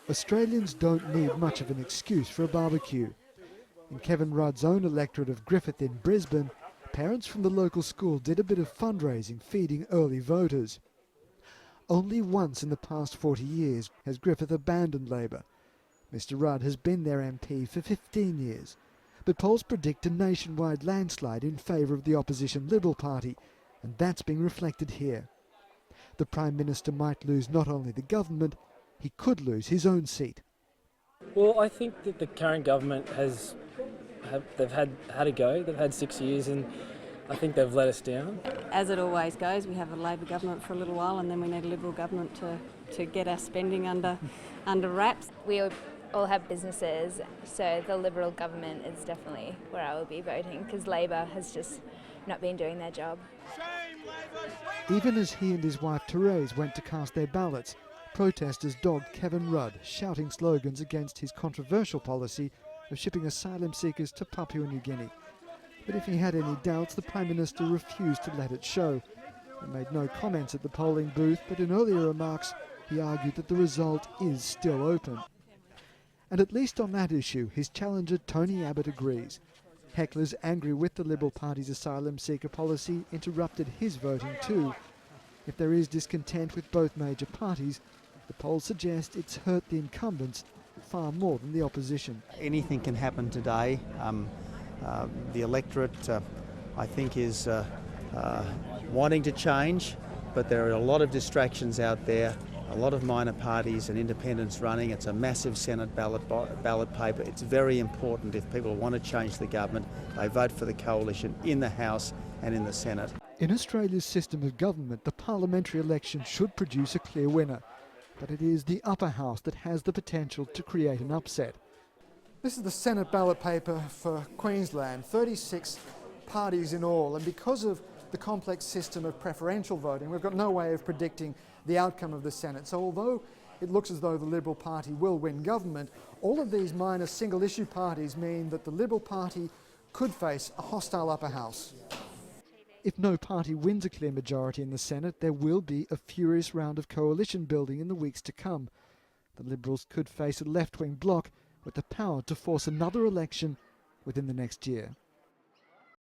Australians don't need much of an excuse for a barbecue. In Kevin Rudd's own electorate of Griffith in Brisbane, parents from the local school did a bit of fundraising feeding early voters. Only once in the past 40 years has Griffith abandoned Labor. Mr Rudd has been their MP for 15 years, but polls predict a nationwide landslide in favour of the opposition Liberal Party, and that's being reflected here. The Prime Minister might lose not only the government, he could lose his own seat. Well, I think that the current government they've had a go. They've had 6 years and I think they've let us down. As it always goes, we have a Labor government for a little while and then we need a Liberal government to get our spending under wraps. We all have businesses, so the Liberal government is definitely where I will be voting because Labor has just not been doing their job. Even as he and his wife Therese went to cast their ballots, protesters dogged Kevin Rudd, shouting slogans against his controversial policy of shipping asylum seekers to Papua New Guinea. But if he had any doubts, the Prime Minister refused to let it show. He made no comments at the polling booth, but in earlier remarks he argued that the result is still open. And at least on that issue, his challenger Tony Abbott agrees. Hecklers angry with the Liberal Party's asylum seeker policy interrupted his voting too. If there is discontent with both major parties, the polls suggest it's hurt the incumbents far more than the opposition. Anything can happen today. The electorate, I think, is wanting to change, but there are a lot of distractions out there, a lot of minor parties and independents running. It's a massive Senate ballot paper. It's very important if people want to change the government, they vote for the coalition in the House and in the Senate. In Australia's system of government, the parliamentary election should produce a clear winner, but it is the upper house that has the potential to create an upset. This is the Senate ballot paper for Queensland, 36 parties in all, and because of the complex system of preferential voting, we've got no way of predicting the outcome of the Senate. So although it looks as though the Liberal Party will win government, all of these minor single-issue parties mean that the Liberal Party could face a hostile upper house. If no party wins a clear majority in the Senate, there will be a furious round of coalition building in the weeks to come. The Liberals could face a left-wing bloc with the power to force another election within the next year.